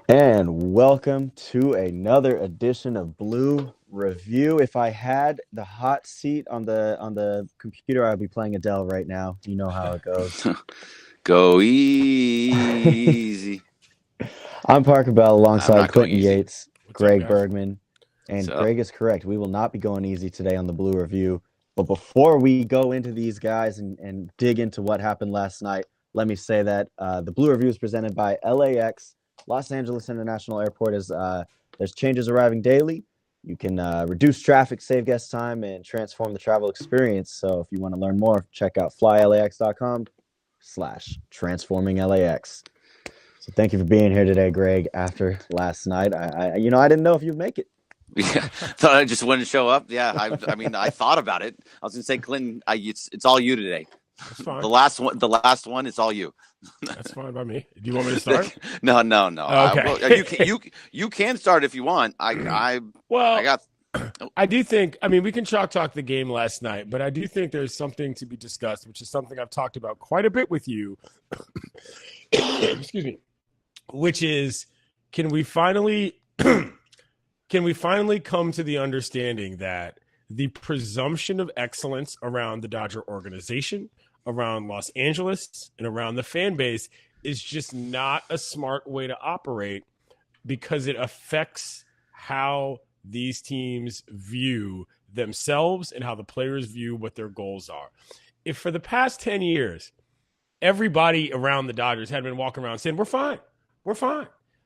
And welcome to another edition of Blue Review. If I had the hot seat on the computer, I'd be playing Adele right now. You know how it goes. Go easy. I'm Parker Bell I'm alongside not going Clinton easy. Yates, What's up, Greg guys? Bergman, and So, Greg is correct. We will not be going easy today on the Blue Review. But before we go into these guys and dig into what happened last night, let me say that the Blue Review is presented by LAX, Los Angeles International Airport. There's changes arriving daily. You can reduce traffic, save guest time, and transform the travel experience. So if you want to learn more, check out flylax.com/transforminglAX. So thank you for being here today, Greg. After last night, I didn't know if you'd make it. yeah, thought I just wouldn't show up. Yeah, I mean, I thought about it. I was gonna say, Clinton, it's all you today. That's fine. The last one, it's all you. That's fine by me. Do you want me to start? No. Okay. Well, you can start if you want. I Well, got. I do think, I mean, we can talk the game last night, but I do think there's something to be discussed, which is something I've talked about quite a bit with you. Excuse me. Which is, can we finally come to the understanding that the presumption of excellence around the Dodger organization, around Los Angeles, and around the fan base is just not a smart way to operate because it affects how these teams view themselves and how the players view what their goals are. If for the past 10 years, everybody around the Dodgers had been walking around saying, we're fine.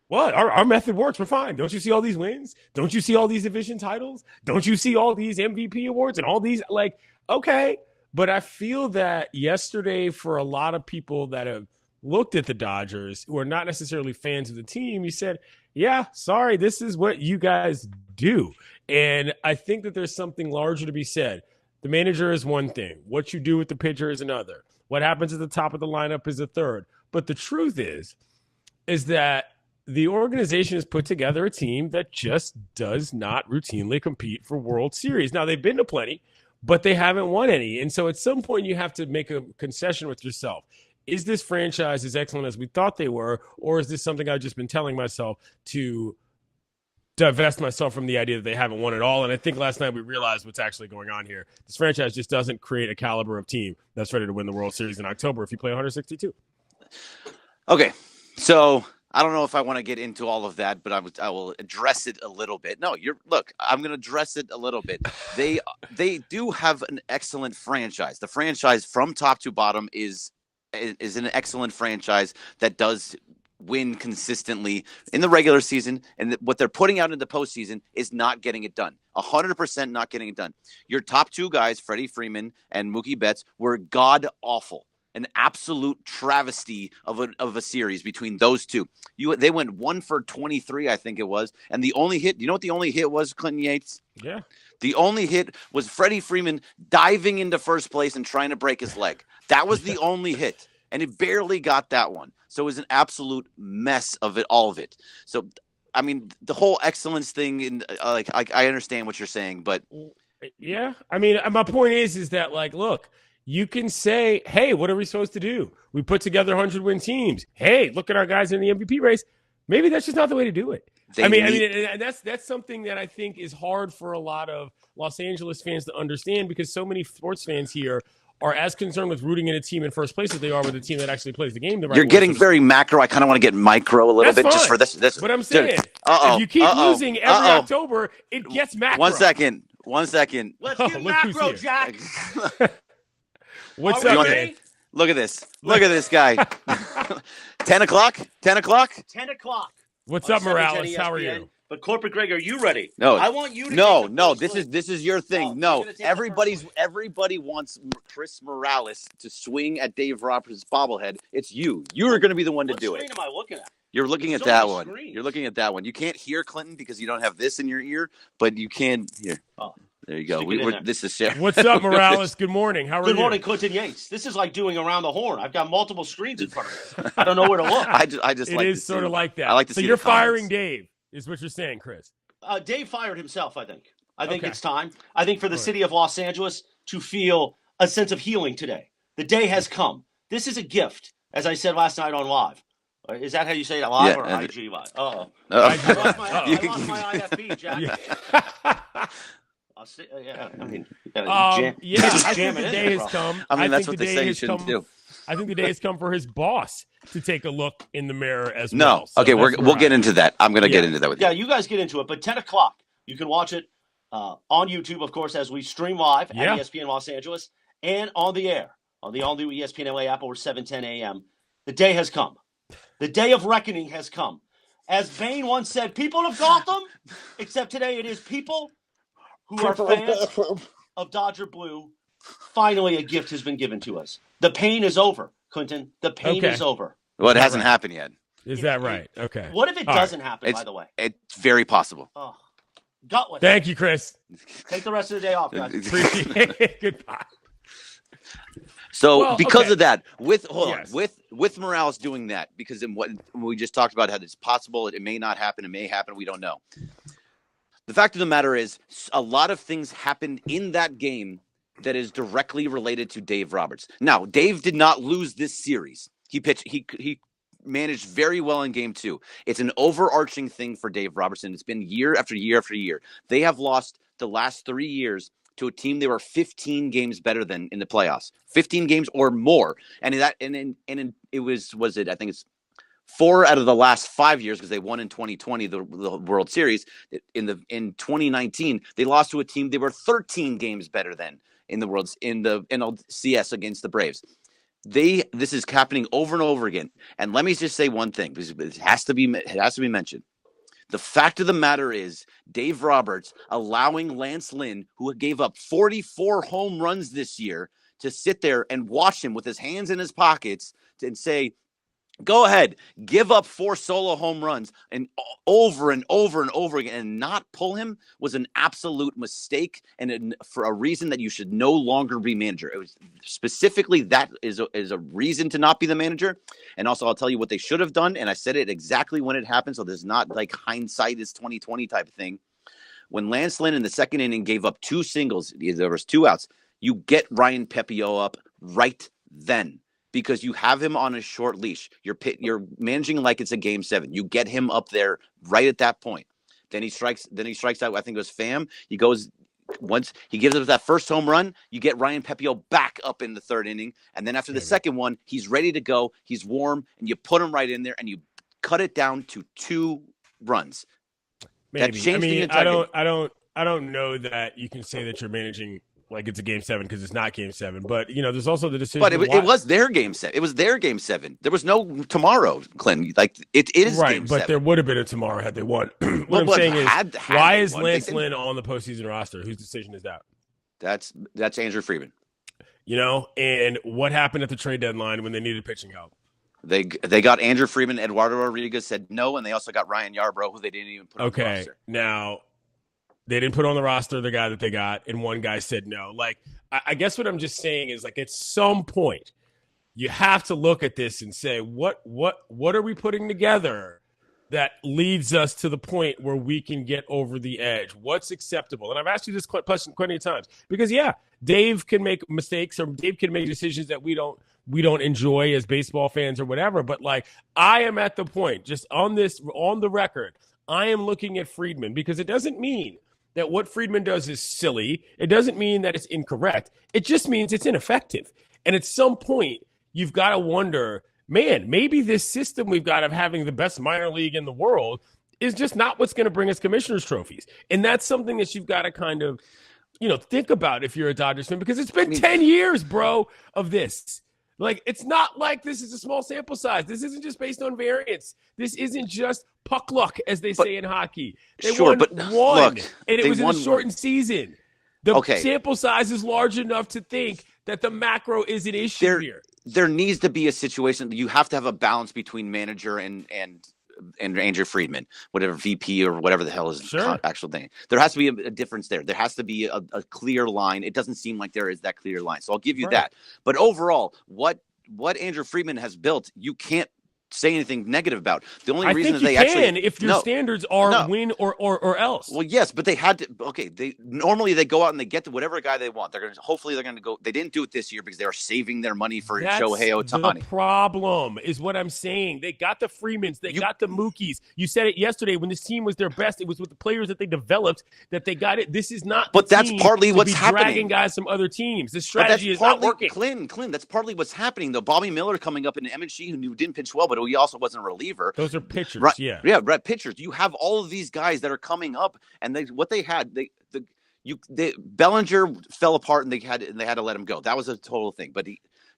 What? Our method works. We're fine. Don't you see all these wins? Don't you see all these division titles? Don't you see all these MVP awards and all these? Like, okay. But I feel that yesterday, for a lot of people that have looked at the Dodgers who are not necessarily fans of the team, you said, yeah, sorry, this is what you guys do. And I think that there's something larger to be said. The manager is one thing. What you do with the pitcher is another. What happens at the top of the lineup is a third. But the truth is that the organization has put together a team that just does not routinely compete for World Series. Now, they've been to plenty, but they haven't won any. And so at some point, you have to make a concession with yourself. Is this franchise as excellent as we thought they were, or is this something I've just been telling myself to divest myself from the idea that they haven't won at all? And I think last night we realized what's actually going on here. This franchise just doesn't create a caliber of team that's ready to win the World Series in October if you play 162. Okay, so I don't know if I want to get into all of that, but I will address it a little bit. No, I'm going to address it a little bit. They do have an excellent franchise. The franchise from top to bottom is an excellent franchise that does win consistently in the regular season, and what they're putting out in the postseason is not getting it done. 100% not getting it done. Your top two guys, Freddie Freeman and Mookie Betts, were god awful. An absolute travesty of a series between those two. They went 1 for 23, I think it was, and the only hit. You know what the only hit was, Clinton Yates? Yeah. The only hit was Freddie Freeman diving into first place and trying to break his leg. That was the only hit, and it barely got that one. So it was an absolute mess of it, all of it. So, I mean, the whole excellence thing, in I understand what you're saying, but yeah, I mean, my point is that, like, look. You can say, hey, what are we supposed to do? We put together 100-win teams. Hey, look at our guys in the MVP race. Maybe that's just not the way to do it. I mean, that's something that I think is hard for a lot of Los Angeles fans to understand, because so many sports fans here are as concerned with rooting in a team in first place as they are with a team that actually plays the game the right way. You're getting very macro. I kind of want to get micro a little bit fine. Just for this. But I'm saying, if you keep losing every October, it gets macro. One second. Let's get macro, Jack. What's up, man? Look at this. Look at this guy. 10 o'clock? 10 o'clock? 10 o'clock. What's up, Morales? How are you? But Corporate Greg, are you ready? No. I want you to No. This is your thing. No. Everybody wants Chris Morales to swing at Dave Roberts' bobblehead. It's you. You are going to be the one to do it. What screen am I looking at? You're looking at that one. You're looking at that one. You can't hear Clinton because you don't have this in your ear, but you can hear. Oh. There you go. This is Sarah. What's up, Morales? Good morning. How are you? Good morning, Clinton Yates. This is like doing around the horn. I've got multiple screens in front of me. I don't know where to look. I just it like is sort of like that. I like to see. So you're firing Dave, is what you're saying, Chris? Dave fired himself. I think it's time. I think for the city of Los Angeles to feel a sense of healing today. The day has come. This is a gift, as I said last night on Live. Is that how you say it? Live or and- IG live? Uh-oh. Uh, I lost my you- IFB, Jack. Yeah. Yeah, I mean, you gotta yeah, I jam think it the in day there, has bro. come. I mean, that's think what the they day say you has shouldn't come- do. I think the day has come for his boss to take a look in the mirror as No. well. So Okay, that's we'll where get into that. I'm going to get Yeah. into that with you. Yeah, you guys get into it, but 10 o'clock, you can watch it on YouTube, of course, as we stream live Yeah. at ESPN Los Angeles and on the air on the all-new ESPN LA app over 7:10 a.m. The day has come. The day of reckoning has come. As Bane once said, people of Gotham, except today it is people who are fans of Dodger Blue. Finally, a gift has been given to us. The pain is over, Clinton. The pain Okay. is over. Well, it that hasn't right? happened yet. Is that right? Okay. What if it All right. doesn't happen, It's- by the way? It's very possible. Oh, gutless. Thank you, Chris. Take the rest of the day off, guys. Appreciate it. Goodbye. So Well, because okay. of that, with Yes. with Morales doing that, because in what we just talked about, how it's possible, it may not happen, it may happen, we don't know. The fact of the matter is, a lot of things happened in that game that is directly related to Dave Roberts. Now, Dave did not lose this series. He pitched. He managed very well in game 2. It's an overarching thing for Dave Robertson. It's been year after year after year. They have lost the last 3 years to a team they were 15 games better than in the playoffs, 15 games or more. And it was I think it's 4 out of the last 5 years, because they won in 2020 the World Series. In 2019 they lost to a team they were 13 games better than in the NLCS against the Braves. This is happening over and over again. And let me just say one thing, because it has to be mentioned. The fact of the matter is, Dave Roberts allowing Lance Lynn, who gave up 44 home runs this year, to sit there and watch him with his hands in his pockets and say, go ahead, give up 4 solo home runs and over and over and over again, and not pull him, was an absolute mistake, and for a reason that you should no longer be manager. It was specifically that is a reason to not be the manager. And also, I'll tell you what they should have done, and I said it exactly when it happened, so there's not like hindsight is 2020 type of thing. When Lance Lynn in the second inning gave up 2 singles, there was 2 outs. You get Ryan Pepiot up right then, because you have him on a short leash. You're managing like it's a game 7. You get him up there right at that point. Then he strikes out. I think it was Pham. He goes, once he gives up that first home run, you get Ryan Pepiot back up in the 3rd inning. And then after the second one, he's ready to go. He's warm, and you put him right in there, and you cut it down to 2 runs. Maybe. That changed the I entire game. I don't know that you can say that you're managing like it's a game 7, because it's not game 7. But there's also the decision. But it was their game 7. It was their game 7. There was no tomorrow, Clinton. Like it is right, game but 7. there would have been a tomorrow had they won. What Well, I'm but saying is, had why they is won, Lance they Lynn on the postseason roster? Whose decision is that? That's Andrew Friedman. And what happened at the trade deadline when they needed pitching help? They got Andrew Friedman. Eduardo Rodriguez said no, and they also got Ryan Yarbrough, who they didn't even put on the roster. Now they didn't put on the roster the guy that they got, and one guy said no. Like, I guess what I'm just saying is, like, at some point you have to look at this and say, what are we putting together that leads us to the point where we can get over the edge? What's acceptable? And I've asked you this question plenty of times, because Dave can make mistakes, or Dave can make decisions that we don't enjoy as baseball fans or whatever. But like, I am at the point, just on the record, I am looking at Friedman, because it doesn't mean that what Friedman does is silly. It doesn't mean that it's incorrect. It just means it's ineffective. And at some point, you've got to wonder, man, maybe this system we've got of having the best minor league in the world is just not what's going to bring us commissioner's trophies. And that's something that you've got to kind of, think about if you're a Dodgers fan, because it's been 10 years, bro, of this. Like, it's not like this is a small sample size. This isn't just based on variance. This isn't just puck luck, as they say in hockey. They won one, and it was in a shortened season. The sample size is large enough to think that the macro is an issue here. There needs to be a situation that you have to have a balance between manager and Andrew Friedman, whatever VP or whatever the hell is the actual thing. There has to be a difference there. There has to be a clear line. It doesn't seem like there is that clear line. So I'll give you that. But overall, what Andrew Friedman has built, you can't say anything negative about. The only I reason think that you they can actually if your standards are win or else. Well, yes, but they had to. Okay, they normally go out and they get to whatever guy they want. Hopefully they're gonna go. They didn't do it this year because they are saving their money for Shohei Ohtani. The problem is what I'm saying. They got the Freemans, they got the Mookies. You said it yesterday when this team was their best. It was with the players that they developed that they got it. This is not. But that's partly what's happening. Dragging guys from other teams. This strategy is not working. Clint, that's partly what's happening though. Bobby Miller coming up in M&G who didn't pitch well, but he also wasn't a reliever. Those are pitchers, right? Yeah, right. Pitchers. You have all of these guys that are coming up, and Bellinger fell apart, and they had to let him go. That was a total thing. But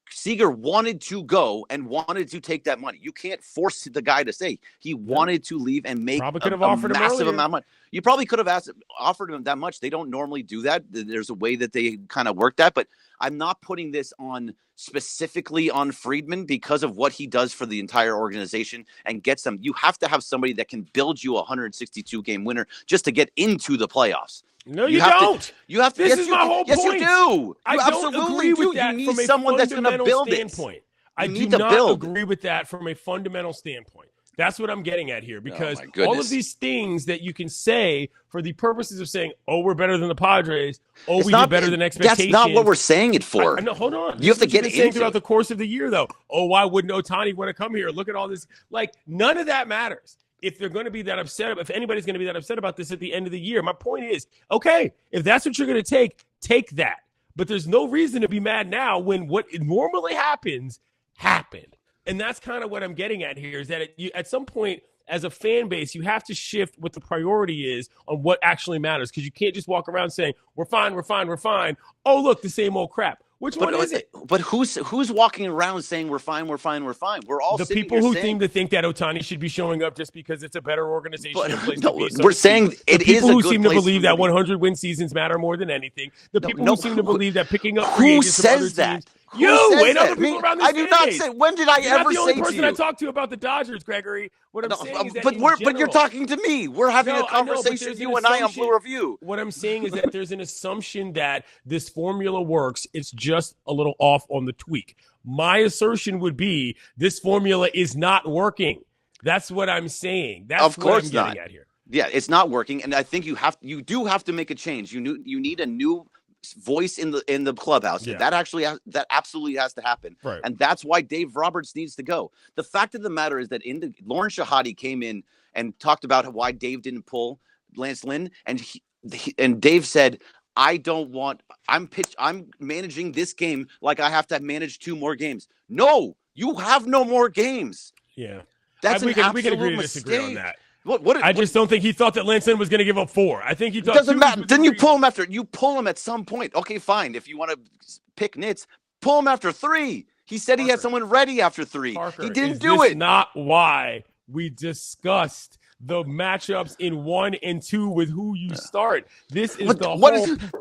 Seager wanted to go and wanted to take that money. You can't force the guy to stay. He wanted to leave and make probably could have a offered massive him amount of money. You probably could have offered him that much. They don't normally do that. There's a way that they kind of work that, but I'm not putting this on specifically on Friedman because of what he does for the entire organization and gets them. You have to have somebody that can build you a 162 game winner just to get into the playoffs. No, you don't. You have to. This is my whole point. Yes, you do. I don't agree with that. You need someone that's going to build it. I do not agree with that from a fundamental standpoint. That's what I'm getting at here, because all of these things that you can say for the purposes of saying, "Oh, we're better than the Padres," "Oh, we did better than expectations." That's not what we're saying it for. No, hold on. You have to get into throughout the course of the year, though. Oh, why wouldn't Ohtani want to come here? Look at all this. Like, none of that matters. If they're going to be that upset, if anybody's going to be that upset about this at the end of the year, my point is, okay, if that's what you're going to take that. But there's no reason to be mad now when what normally happens happened. And that's kind of what I'm getting at here, is that at some point, as a fan base, you have to shift what the priority is on what actually matters, because you can't just walk around saying, we're fine, we're fine, we're fine. Oh, look, the same old crap. Which one is it? But who's walking around saying we're fine, we're fine, we're fine? We're all the people who seem to think that Ohtani should be showing up just because it's a better organization. We're saying it is a good place. People who seem to believe that 100 win seasons matter more than anything. The people who seem to believe that picking up free agents from other teams. You and other people around this I do not say. When did I ever say to you? You're not the only person I talked to about the Dodgers, Gregory. What I'm saying is that but you're talking to me. We're having a conversation, you and I, on Blue Review. What I'm saying is that there's an assumption that this formula works. It's just a little off on the tweak. My assertion would be this formula is not working. That's what I'm saying. That's what I'm getting at here. Yeah, it's not working, and I think you do have to make a change. You need a new voice in the clubhouse. Yeah. That absolutely has to happen. Right. And that's why Dave Roberts needs to go. The fact of the matter is that Lauren Shahadi came in and talked about why Dave didn't pull Lance Lynn, and Dave said, I'm managing this game like I have to manage 2 more games. No, you have no more games. Yeah. That's we can agree to disagree on that. I just don't think he thought that Lance Lynn was going to give up 4. I think he thought. It doesn't matter. Then you pull him after. You pull him at some point. Okay, fine. If you want to pick nits, pull him after 3. He said he had someone ready after 3. He didn't do it. Not why we discussed the matchups in 1 and 2 with who you start. This is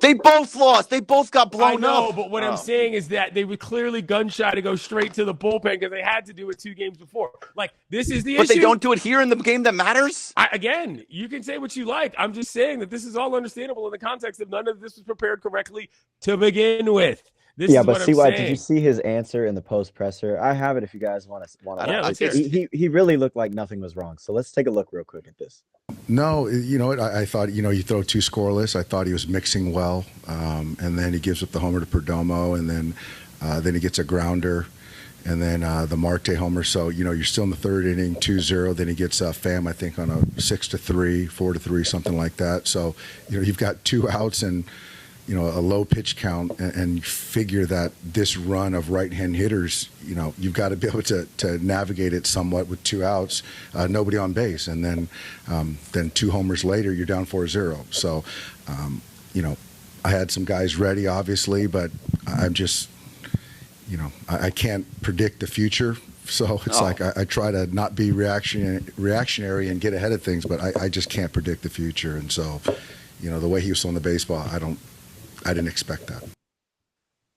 they both lost. They both got blown up. I know, but what I'm saying is that they were clearly gun shy to go straight to the bullpen because they had to do it 2 games before. Like, this is the issue. But they don't do it here in the game that matters? Again, you can say what you like. I'm just saying that this is all understandable in the context of none of this was prepared correctly to begin with. But CY, did you see his answer in the post presser? I have it if you guys want to. Yeah, let's hear it. He really looked like nothing was wrong. So let's take a look real quick at this. No, you know what? I thought, you throw 2 scoreless. I thought he was mixing well, and then he gives up the homer to Perdomo, and then he gets a grounder, and then the Marte homer. So you're still in the 3rd inning, 2-0. Then he gets Pham, I think, on a 6-3, 4-3, something like that. So you've got 2 outs and a low pitch count, and you figure that this run of right-hand hitters, you've got to be able to navigate it somewhat with 2 outs, nobody on base, and then 2 homers later, you're down 4-0. So, I had some guys ready, obviously, but I'm just, I can't predict the future. So it's like I try to not be reactionary and get ahead of things, but I just can't predict the future. And so, the way he was throwing the baseball, I didn't expect that.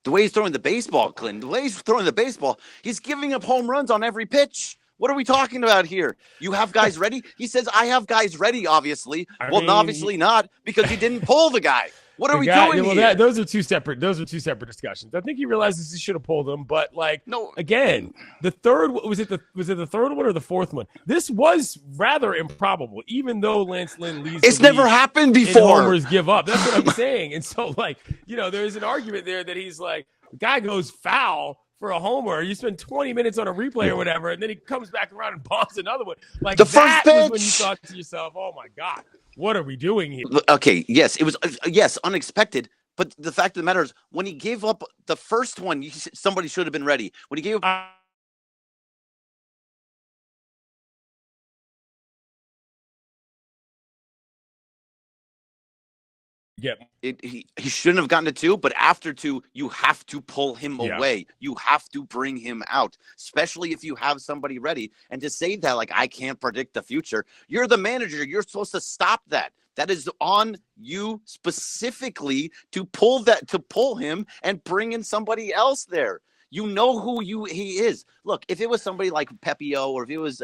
The way he's throwing the baseball, Clinton, the way he's throwing the baseball, he's giving up home runs on every pitch. What are we talking about here? You have guys ready? He says, I have guys ready, obviously. Obviously not, because he didn't pull the guy. What are we guy, doing well, here? those are two separate discussions. I think he realizes he should have pulled them, but like, No. again, the third was it the third one or the fourth one? This was rather improbable, even though Lance Lynn leads. It's never happened before. Homers give up. That's what I'm saying. And so, like, there's an argument there that he's like, the guy goes foul for a homer. You spend 20 minutes on a replay or whatever, and then he comes back around and bombs another one. Like, the first pitch was when you thought to yourself, "Oh my God, what are we doing here?" Okay, yes, it was unexpected. But the fact of the matter is, when he gave up the first one, somebody should have been ready. When he gave up. He shouldn't have gotten to 2, but after 2, you have to pull him away. You have to bring him out, especially if you have somebody ready. And to say that, like, I can't predict the future, you're the manager. You're supposed to stop that. That is on you specifically to pull him and bring in somebody else there. You know who he is. Look, if it was somebody like Pepio, or if it was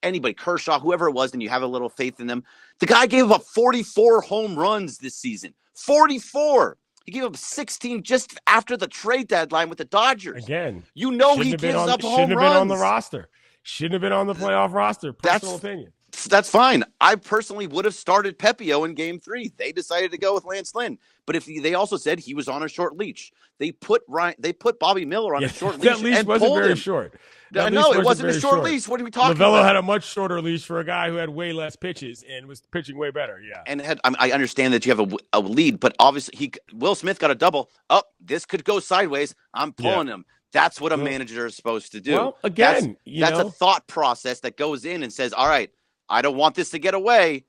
anybody, Kershaw, whoever it was, and you have a little faith in them. The guy gave up 44 home runs this season. 44. He gave up 16 just after the trade deadline with the Dodgers. Again, he gives up home runs. Shouldn't have been on the roster. Shouldn't have been on the playoff roster. Personal opinion. That's fine. I personally would have started Pepio in Game 3. They decided to go with Lance Lynn, but if they also said he was on a short leash, they put Bobby Miller on a short leash. That leash and wasn't pulled very him. short. No, it wasn't a short leash. What are we talking about? Lovello had a much shorter leash for a guy who had way less pitches and was pitching way better. Yeah, and I understand that you have a lead, but obviously Will Smith got a double. Oh, this could go sideways. I'm pulling him. That's what a manager is supposed to do. Well, again, that's a thought process that goes in and says, "All right, I don't want this to get away.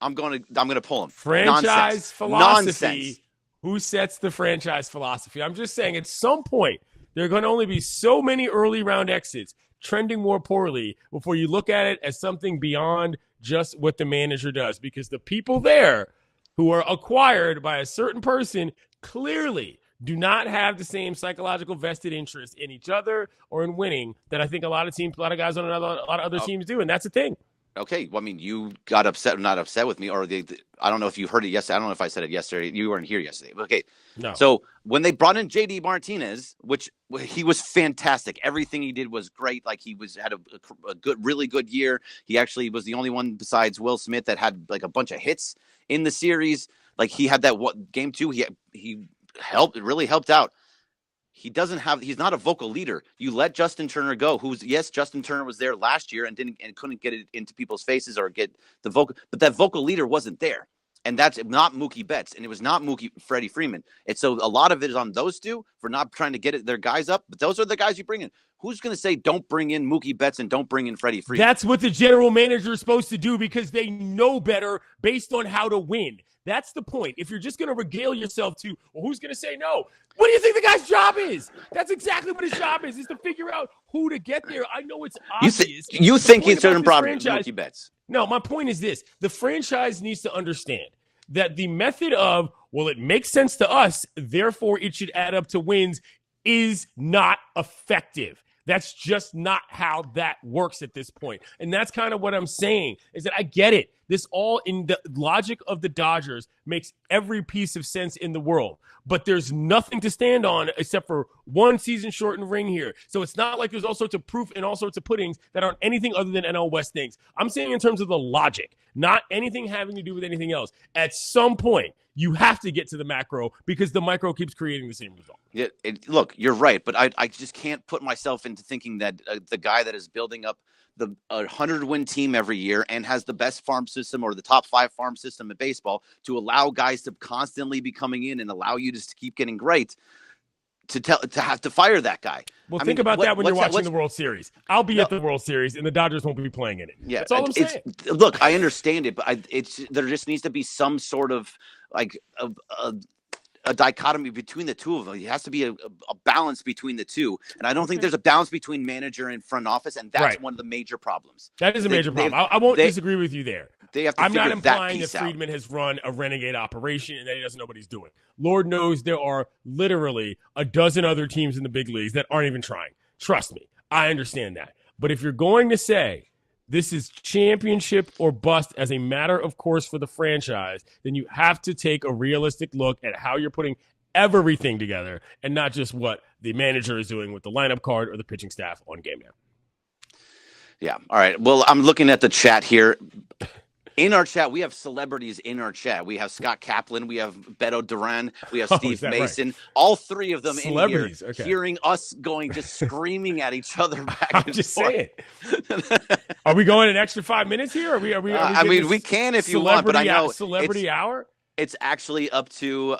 I'm going to pull him." Franchise philosophy. Nonsense. Who sets the franchise philosophy? I'm just saying, at some point, there are going to only be so many early round exits trending more poorly before you look at it as something beyond just what the manager does. Because the people there who are acquired by a certain person clearly do not have the same psychological vested interest in each other or in winning that I think a lot of guys on a lot of other teams do. And that's the thing. Okay, well, I mean, you got not upset with me, or I don't know if you heard it yesterday. I don't know if I said it yesterday. You weren't here yesterday. Okay, no. So when they brought in JD Martinez, which he was fantastic, everything he did was great. Like, he had a really good year. He actually was the only one besides Will Smith that had like a bunch of hits in the series. Like, he had that Game 2. He really helped out. He's not a vocal leader. You let Justin Turner go, Justin Turner was there last year and couldn't get it into people's faces or get the vocal, but that vocal leader wasn't there. And that's not Mookie Betts, and it was not Freddie Freeman. And so a lot of it is on those two for not trying to get their guys up, but those are the guys you bring in. Who's going to say don't bring in Mookie Betts and don't bring in Freddie Freeman? That's what the general manager is supposed to do, because they know better based on how to win. That's the point. If you're just going to regale yourself to, well, who's going to say no? What do you think the guy's job is? That's exactly what his job is to figure out who to get there. I know it's obvious. You think he's certain problem Mookie Betts? No, my point is this. The franchise needs to understand that the method of, well, it makes sense to us, therefore it should add up to wins, is not effective. That's just not how that works at this point. And that's kind of what I'm saying, is that I get it. This all in the logic of the Dodgers makes every piece of sense in the world. But there's nothing to stand on except for one season shortened ring here. So it's not like there's all sorts of proof and all sorts of puddings that aren't anything other than NL West things. I'm saying in terms of the logic, not anything having to do with anything else. At some point, you have to get to the macro, because the micro keeps creating the same result. Yeah, look, you're right, but I just can't put myself into thinking that the guy that is building up the 100-win team every year and has the best farm system or the top 5 farm system in baseball to allow guys to constantly be coming in and allow you to keep getting great, to have to fire that guy. Well, think about that when you're watching the World Series. I'll be at the World Series, and the Dodgers won't be playing in it. Yeah, that's all I'm saying. Look, I understand it, but there just needs to be some sort of like a dichotomy between the two of them. It has to be a balance between the two, and I don't think there's a balance between manager and front office, and that's one of the major problems. That is a major problem. I won't disagree with you there. They have to I'm not figure implying that that Friedman has run a renegade operation and that he doesn't know what he's doing. Lord knows there are literally a dozen other teams in the big leagues that aren't even trying. Trust me, I understand that. But if you're going to say this is championship or bust as a matter of course for the franchise, then you have to take a realistic look at how you're putting everything together and not just what the manager is doing with the lineup card or the pitching staff on game day. Yeah. All right. Well, I'm looking at the chat here. In our chat, we have celebrities in our chat. We have Scott Kaplan, we have Beto Duran, we have Steve Mason. Right? All three of them in here, hearing us going, just screaming at each other back I'm and just forth. Saying. Are we going an extra 5 minutes here? Are we I mean, we can if you want, but I know celebrity hour. It's actually up to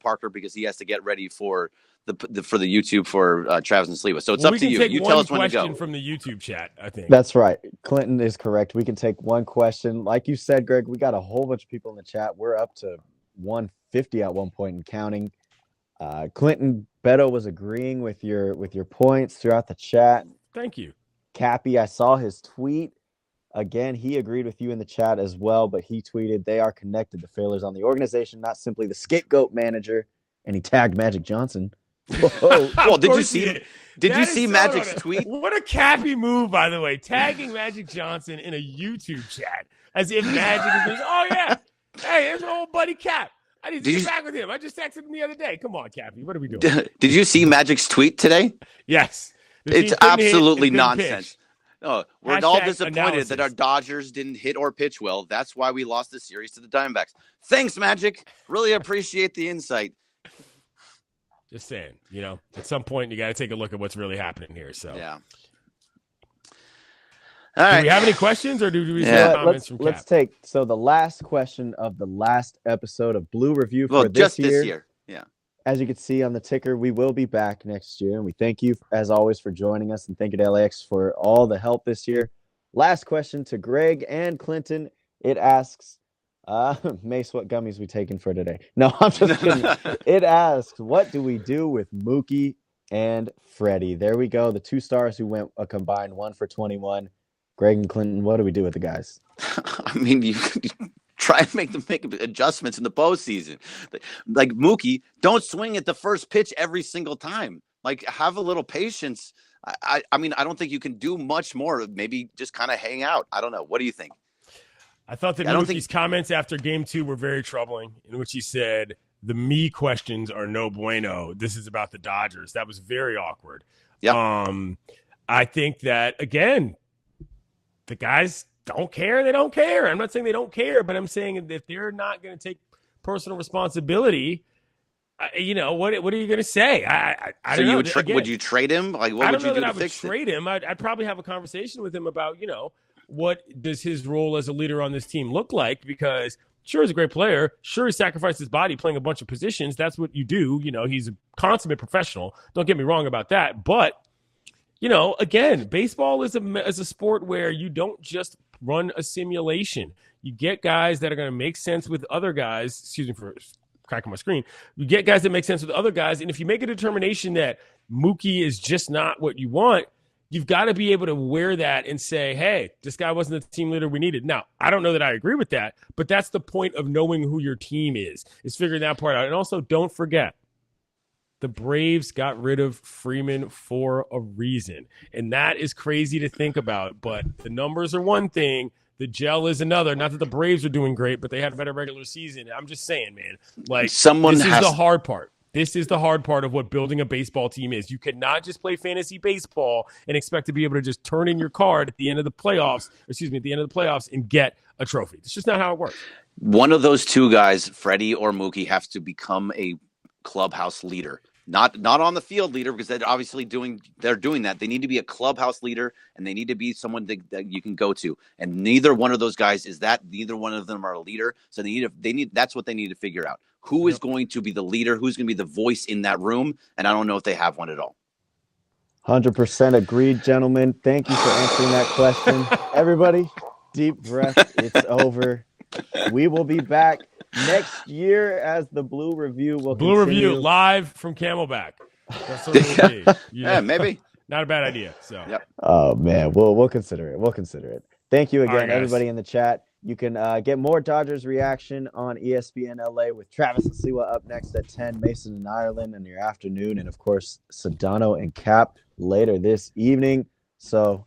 Parker because he has to get ready for the YouTube for Travis and Sliwa. So it's up to you. You tell us when to go. Question from the YouTube chat, I think. That's right. Clinton is correct. We can take one question. Like you said, Greg, we got a whole bunch of people in the chat. We're up to 150 at one point and counting. Clinton, Beto was agreeing with your points throughout the chat. Thank you. Cappy, I saw his tweet. Again, he agreed with you in the chat as well, but he tweeted, they are connected. The failures on the organization, not simply the scapegoat manager. And he tagged Magic Johnson. Well, did you see Magic's tweet? What a Cappy move, by the way, tagging Magic Johnson in a YouTube chat as if Magic is oh yeah, hey, there's my old buddy Cap. I need to get back with him. I just texted him the other day. Come on, Cappy, what are we doing? Did you see Magic's tweet today? Yes, it's absolutely nonsense. No, we're all disappointed analysis. That our Dodgers didn't hit or pitch well. That's why we lost the series to the Diamondbacks. Thanks, Magic. Really appreciate the insight. Just saying, at some point you got to take a look at what's really happening here. So, yeah. All right. Do we have any questions, or do we have comments from Cap? Let's take the last question of the last episode of Blue Review for this year. Yeah. As you can see on the ticker, we will be back next year, and we thank you as always for joining us, and thank you to LAX for all the help this year. Last question to Greg and Clinton. It asks, Mace, what gummies we taking for today? No, I'm just kidding. It asks, what do we do with Mookie and Freddie? There we go. The two stars who went a combined 1 for 21. Greg and Clinton, what do we do with the guys? I mean, you try and make adjustments in the postseason. Like Mookie, don't swing at the first pitch every single time. Like, have a little patience. I mean, I don't think you can do much more. Maybe just kind of hang out. I don't know. What do you think? I thought that Mookie's comments after game 2 were very troubling, in which he said, the me questions are no bueno. This is about the Dodgers. That was very awkward. Yeah. I think that, again, the guys don't care. They don't care. I'm not saying they don't care, but I'm saying if they're not going to take personal responsibility, what are you going to say? I don't know. Would you trade him? Like, what would you do to fix it? I would trade him. I'd probably have a conversation with him about, what does his role as a leader on this team look like? Because sure, he's a great player. Sure, he sacrificed his body playing a bunch of positions. That's what you do. He's a consummate professional. Don't get me wrong about that. But, again, baseball is a sport where you don't just run a simulation. You get guys that are going to make sense with other guys. Excuse me for cracking my screen. You get guys that make sense with other guys. And if you make a determination that Mookie is just not what you want, you've got to be able to wear that and say, hey, this guy wasn't the team leader we needed. Now, I don't know that I agree with that, but that's the point of knowing who your team is figuring that part out. And also, don't forget, the Braves got rid of Freeman for a reason. And that is crazy to think about. But the numbers are one thing. The gel is another. Not that the Braves are doing great, but they had a better regular season. I'm just saying, man. Like, this is the hard part. This is the hard part of what building a baseball team is. You cannot just play fantasy baseball and expect to be able to just turn in your card at the end of the playoffs, and get a trophy. It's just not how it works. One of those two guys, Freddie or Mookie, have to become a clubhouse leader. Not on the field leader, because they're doing that. They need to be a clubhouse leader, and they need to be someone that you can go to. And neither one of those guys is that. Neither one of them are a leader. So that's what they need to figure out. Who is going to be the leader? Who's going to be the voice in that room? And I don't know if they have one at all. 100% agreed, gentlemen. Thank you for answering that question. Everybody, deep breath. It's over. We will be back next year as the Blue Review will continue. Review live from Camelback. That's what it will be. Yeah, maybe. Not a bad idea. So. Yep. Oh man, we'll consider it. Thank you again, everybody in the chat. You can get more Dodgers reaction on ESPN LA with Travis and Sliwa up next at 10, Mason and Ireland in your afternoon, and of course Sedano and Cap later this evening. So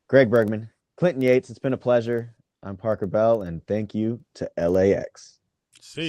Greg Bergman, Clinton Yates, it's been a pleasure. I'm Parker Bell, and thank you to LAX.